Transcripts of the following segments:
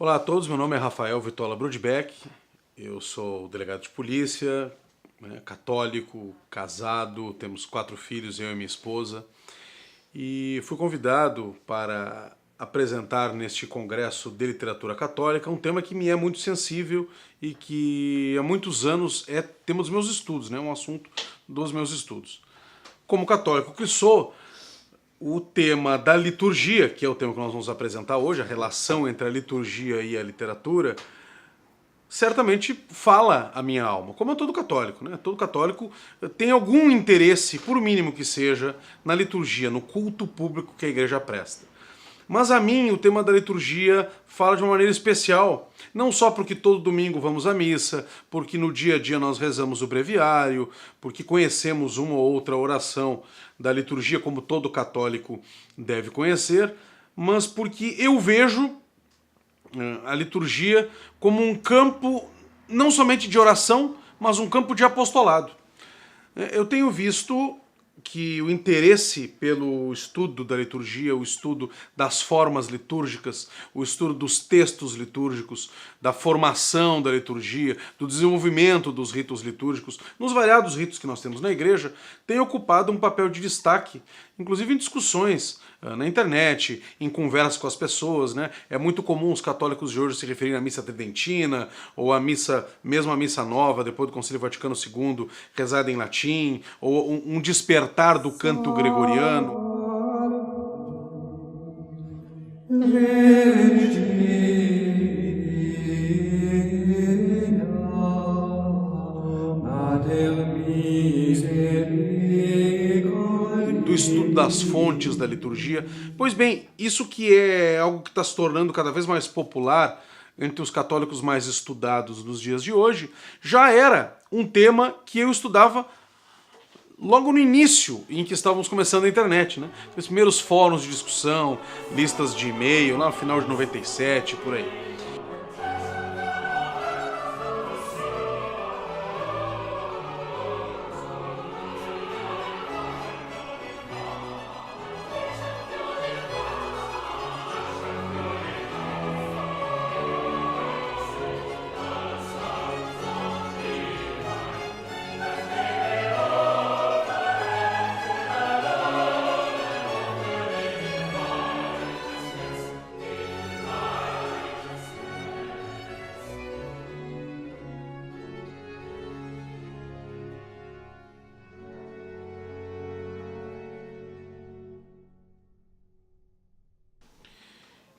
Olá a todos, meu nome é Rafael Vitola Brudbeck, eu sou delegado de polícia, católico, casado, temos 4 filhos, eu e minha esposa, e fui convidado para apresentar neste congresso de literatura católica um tema que me é muito sensível e que há muitos anos é tema dos meus estudos, um assunto dos meus estudos. Como católico que sou, o tema da liturgia, que é o tema que nós vamos apresentar hoje, a relação entre a liturgia e a literatura, certamente fala a minha alma, como é todo católico, né? Todo católico tem algum interesse, por mínimo que seja, na liturgia, no culto público que a igreja presta. Mas a mim o tema da liturgia fala de uma maneira especial, não só porque todo domingo vamos à missa, porque no dia a dia nós rezamos o breviário, porque conhecemos uma ou outra oração da liturgia como todo católico deve conhecer, mas porque eu vejo a liturgia como um campo não somente de oração, mas um campo de apostolado. Eu tenho visto que o interesse pelo estudo da liturgia, o estudo das formas litúrgicas, o estudo dos textos litúrgicos, da formação da liturgia, do desenvolvimento dos ritos litúrgicos, nos variados ritos que nós temos na igreja, tem ocupado um papel de destaque, inclusive em discussões na internet, em conversas com as pessoas, né? É muito comum os católicos de hoje se referirem à missa tridentina, ou à missa, mesmo a missa nova, depois do Concílio Vaticano II, rezada em latim, ou um despertar do canto gregoriano. Do estudo das fontes da liturgia. Pois bem, isso que é algo que está se tornando cada vez mais popular entre os católicos mais estudados nos dias de hoje, já era um tema que eu estudava logo no início em que estávamos começando a internet, né? Os primeiros fóruns de discussão, listas de e-mail, lá no final de 97, por aí.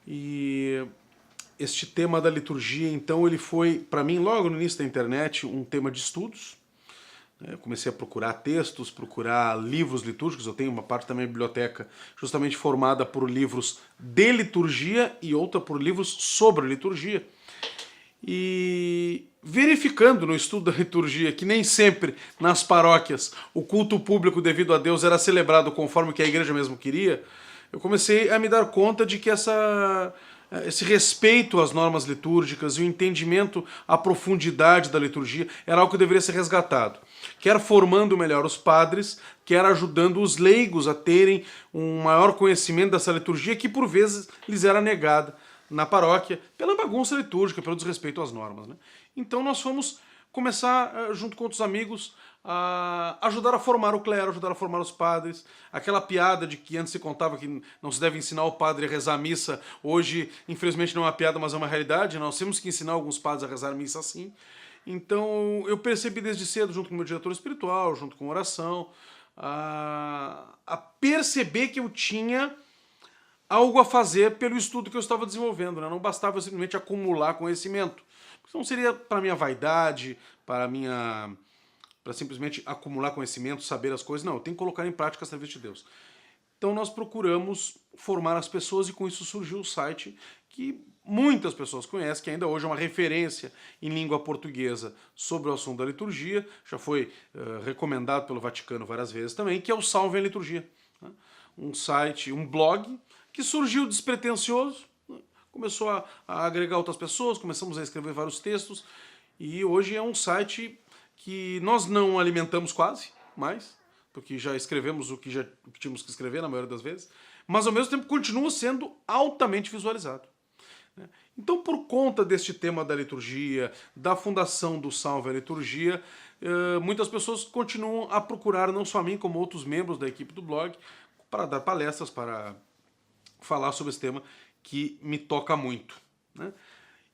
E este tema da liturgia, então, ele foi, para mim, logo no início da internet, um tema de estudos. Eu comecei a procurar textos, procurar livros litúrgicos. Eu tenho uma parte da minha biblioteca justamente formada por livros de liturgia e outra por livros sobre liturgia. E verificando no estudo da liturgia que nem sempre nas paróquias o culto público devido a Deus era celebrado conforme que a igreja mesmo queria, eu comecei a me dar conta de que esse respeito às normas litúrgicas e o entendimento à profundidade da liturgia era algo que deveria ser resgatado. Quer formando melhor os padres, quer ajudando os leigos a terem um maior conhecimento dessa liturgia que por vezes lhes era negada na paróquia pela bagunça litúrgica, pelo desrespeito às normas, né? Então nós fomos começar, junto com outros amigos, a ajudar a formar o clero, ajudar a formar os padres. Aquela piada de que antes se contava que não se deve ensinar o padre a rezar a missa, hoje, infelizmente, não é uma piada, mas é uma realidade. Nós temos que ensinar alguns padres a rezar a missa assim. Então, eu percebi desde cedo, junto com o meu diretor espiritual, junto com a oração, a perceber que eu tinha algo a fazer pelo estudo que eu estava desenvolvendo, né? Não bastava simplesmente acumular conhecimento. Não seria para minha vaidade, para simplesmente acumular conhecimento, saber as coisas. Não, eu tenho que colocar em prática a serviço de Deus. Então nós procuramos formar as pessoas e com isso surgiu o site que muitas pessoas conhecem, que ainda hoje é uma referência em língua portuguesa sobre o assunto da liturgia, já foi recomendado pelo Vaticano várias vezes também, que é o Salve a Liturgia. Né? Um site, um blog que surgiu despretensioso, começou a agregar outras pessoas, começamos a escrever vários textos e hoje é um site que nós não alimentamos quase mais, porque já escrevemos o que tínhamos que escrever na maioria das vezes, mas ao mesmo tempo continua sendo altamente visualizado. Então, por conta deste tema da liturgia, da fundação do Salve a Liturgia, muitas pessoas continuam a procurar, não só a mim, como outros membros da equipe do blog, para dar palestras, para falar sobre esse tema que me toca muito, né?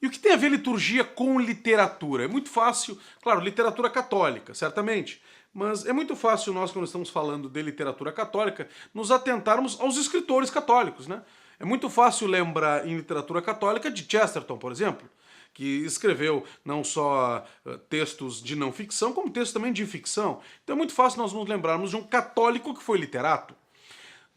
E o que tem a ver liturgia com literatura? É muito fácil, claro, literatura católica, certamente, mas é muito fácil nós, quando estamos falando de literatura católica, nos atentarmos aos escritores católicos, né? É muito fácil lembrar em literatura católica de Chesterton, por exemplo, que escreveu não só textos de não ficção, como textos também de ficção. Então é muito fácil nós nos lembrarmos de um católico que foi literato.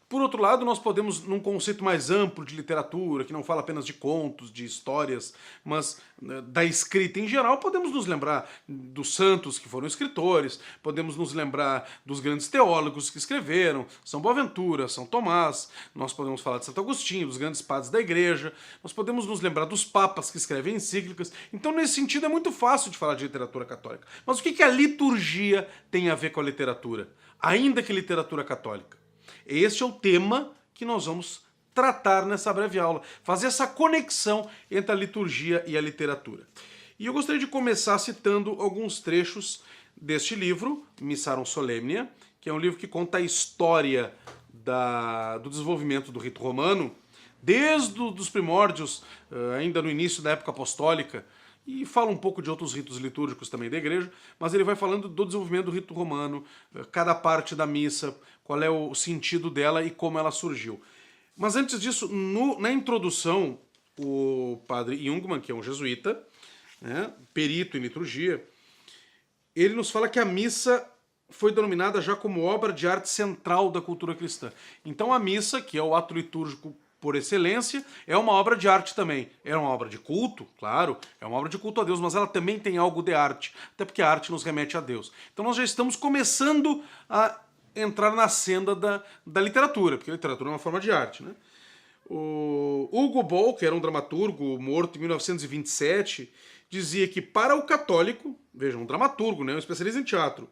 Por outro lado, nós podemos, num conceito mais amplo de literatura, que não fala apenas de contos, de histórias, mas da escrita em geral, podemos nos lembrar dos santos que foram escritores, podemos nos lembrar dos grandes teólogos que escreveram, São Boaventura, São Tomás, nós podemos falar de Santo Agostinho, dos grandes padres da igreja, nós podemos nos lembrar dos papas que escrevem encíclicas. Então, nesse sentido, é muito fácil de falar de literatura católica. Mas o que a liturgia tem a ver com a literatura? Ainda que literatura católica. Este é o tema que nós vamos tratar nessa breve aula, fazer essa conexão entre a liturgia e a literatura. E eu gostaria de começar citando alguns trechos deste livro, Missarum Solemnia, que é um livro que conta a história do desenvolvimento do rito romano, desde os primórdios, ainda no início da época apostólica, e fala um pouco de outros ritos litúrgicos também da igreja, mas ele vai falando do desenvolvimento do rito romano, cada parte da missa, qual é o sentido dela e como ela surgiu. Mas antes disso, na introdução, o padre Jungmann, que é um jesuíta, né, perito em liturgia, ele nos fala que a missa foi denominada já como obra de arte central da cultura cristã. Então a missa, que é o ato litúrgico por excelência, é uma obra de arte também. É uma obra de culto, claro, é uma obra de culto a Deus, mas ela também tem algo de arte, até porque a arte nos remete a Deus. Então nós já estamos começando a entrar na senda da literatura, porque a literatura é uma forma de arte, né? O Hugo Boll, que era um dramaturgo morto em 1927, dizia que para o católico, veja, um dramaturgo, né, um especialista em teatro,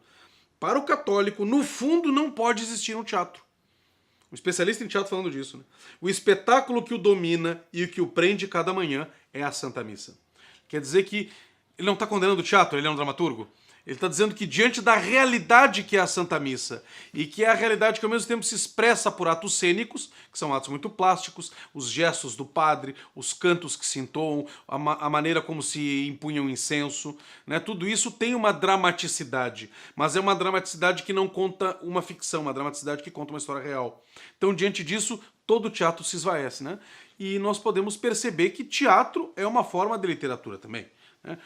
para o católico, no fundo, não pode existir um teatro. Um especialista em teatro falando disso, né? O espetáculo que o domina e o que o prende cada manhã é a Santa Missa. Quer dizer que ele não está condenando o teatro, ele é um dramaturgo. Ele está dizendo que diante da realidade que é a Santa Missa, e que é a realidade que ao mesmo tempo se expressa por atos cênicos, que são atos muito plásticos, os gestos do padre, os cantos que se entoam, a maneira como se impunha o incenso, né? Tudo isso tem uma dramaticidade, mas é uma dramaticidade que não conta uma ficção, uma dramaticidade que conta uma história real. Então, diante disso, todo o teatro se esvaece, né? E nós podemos perceber que teatro é uma forma de literatura também.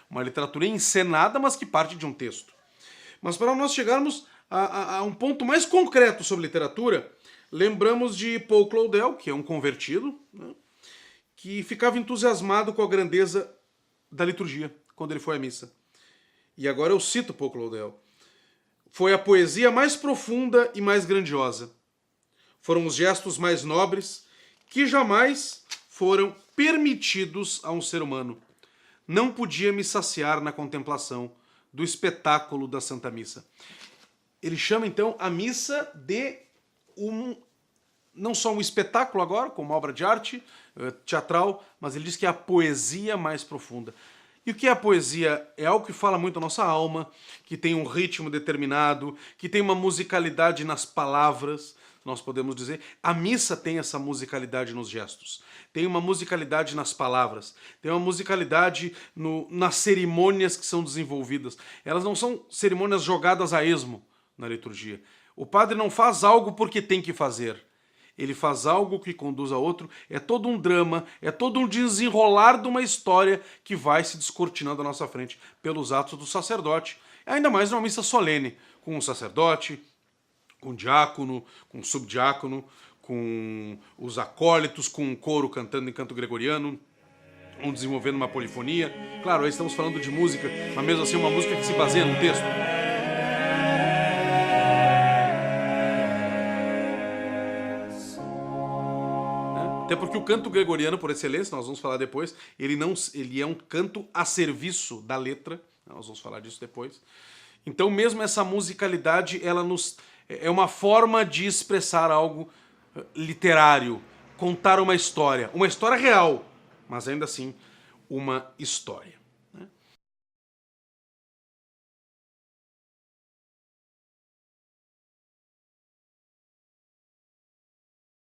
Uma literatura encenada, mas que parte de um texto. Mas para nós chegarmos a um ponto mais concreto sobre literatura, lembramos de Paul Claudel, que é um convertido, né, que ficava entusiasmado com a grandeza da liturgia quando ele foi à missa. E agora eu cito Paul Claudel. Foi a poesia mais profunda e mais grandiosa. Foram os gestos mais nobres que jamais foram permitidos a um ser humano. Não podia me saciar na contemplação do espetáculo da Santa Missa. Ele chama, então, a missa de não só um espetáculo agora, como uma obra de arte teatral, mas ele diz que é a poesia mais profunda. E o que é a poesia? É algo que fala muito a nossa alma, que tem um ritmo determinado, que tem uma musicalidade nas palavras, nós podemos dizer. A missa tem essa musicalidade nos gestos, tem uma musicalidade nas palavras, tem uma musicalidade nas cerimônias que são desenvolvidas. Elas não são cerimônias jogadas a esmo na liturgia. O padre não faz algo porque tem que fazer. Ele faz algo que conduz a outro, é todo um drama, é todo um desenrolar de uma história que vai se descortinando à nossa frente pelos atos do sacerdote. Ainda mais numa missa solene, com um sacerdote, com um diácono, com um subdiácono, com os acólitos, com um coro cantando em canto gregoriano, um desenvolvendo uma polifonia. Claro, aí estamos falando de música, mas mesmo assim uma música que se baseia num texto. Até porque o canto gregoriano, por excelência, nós vamos falar depois, ele é um canto a serviço da letra, nós vamos falar disso depois. Então mesmo essa musicalidade, é uma forma de expressar algo literário, contar uma história real, mas ainda assim uma história.